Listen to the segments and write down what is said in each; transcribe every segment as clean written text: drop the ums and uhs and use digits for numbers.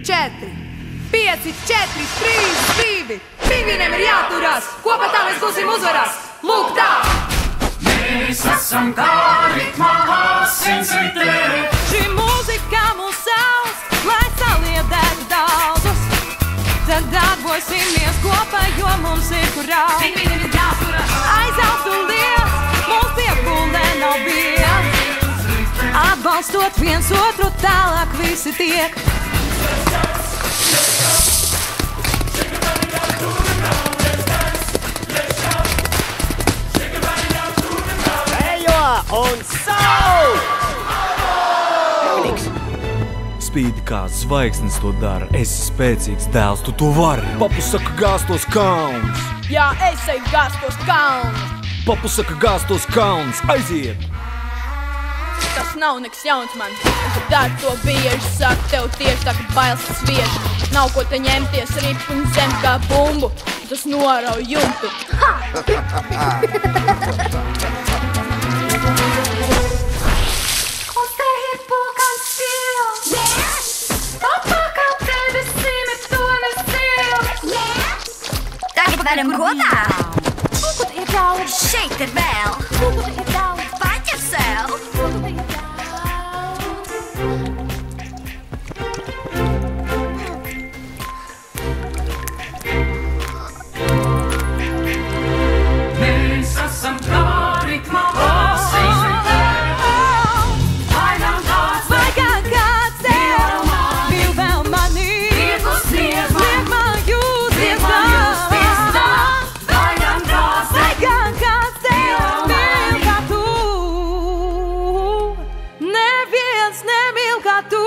4, 5, 4, 3, 2. Pingvīniem ir jāturās, kopā tā mēs būsim uzvarās. Lūk tā! Mēs esam kā ritmā asins ritē. Šī mūzika mūs sauc, lai saliedētu daudzus. Tad darbosimies kopā, jo mums ir kur raud. Pingvīniem ir jāturās. Aizaustu liels, mums piepūlē nav bies. Atbalstot viens otru, tālāk visi tiek. Ejo un sauc! Spīdi kā zvaigznes to dara. Esi spēcīgs dēls, tu to vari. Papu saka gāstos kauns. Jā, es eju gāstos kauns. Papu saka gāstos kauns. Aiziet! Tas nav nekas jauns man. Es daru to bieži, saku tev tieši tā, ka bailes sviež. Nav ko te ņemties rip un zem kā bumbu. Tas norauj jumtu. Tagad varam kopā! Šeit ir vēl! Paķer sev! Mēs esam kā ritmā asins ritē. Vainam kāds tev mīl vēl mani. Liek man jūs iestāt. Vainam kāds Kāds tev mīl kā tu. Neviens nemīl kā tu.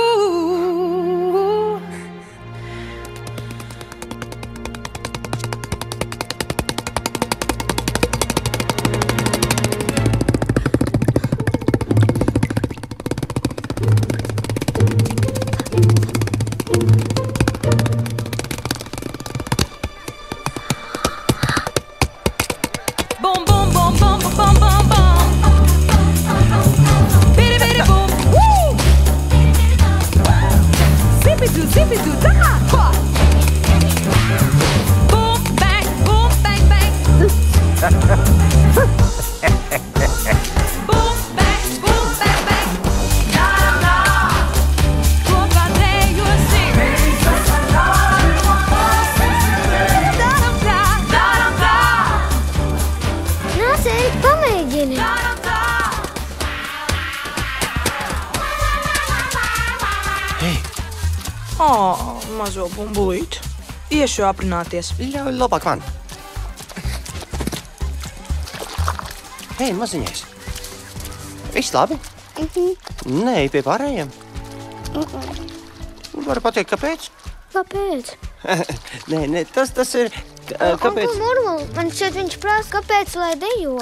Boom, boom, boom, boom, boom, boom, boom. Bidi, bidi, boom. Woo! Zippy-doo, da! Ha! Boom, bang, bang. Boom, bang, bang. Da-da-da. Kopā dejosim. Mēs esam kā ritmā asins ritē. Da-da-da, da-da-da. Nāc, ej, pamēģini! Mazo bumbulīti. Iešu aprunāties. Ļauj labāk man. Hei, maziņais. Viss labi? Nē, pie pārējiem. Varu pateikt, kāpēc? Kāpēc? Nē, tas ir... Kāpēc? Onkel Murmul, man šķiet viņš prasa, kāpēc lai dejo?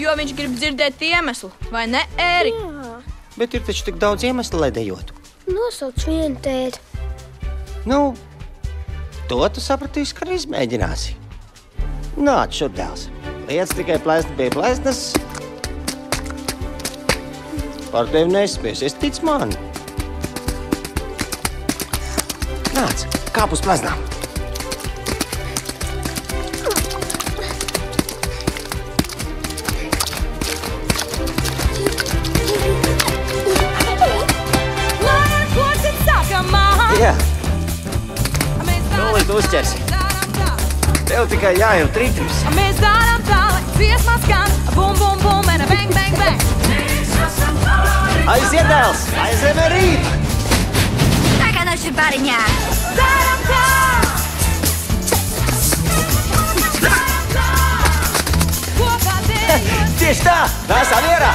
Jo viņš grib dzirdēt iemeslu, vai ne, Ērika? Jā, Bet ir taču tik daudz iemeslu, lai dejotu. nosauc vienu tēt. Nu, to tu sapratīsi, kad izmēģināsi. Nāc šur, dēls. Liec tikai plēsti pie plēsnes. Par tevi nespiesies, tic man. Nāc, kāp uz pleznām. Lai ar ko tad sākamā? Jā, tūlīt uzķersi. Tev tikai jājūt ritms. Mēs darām tā, lai dziesmā skan. Bum, bum, bum, and a bang, bang, bang. Aiziet, dēls! Aizem rīt! Tagad aš ir bariņā. Darām tā! Kopā dejosim. Tieši tā! Esam ierā!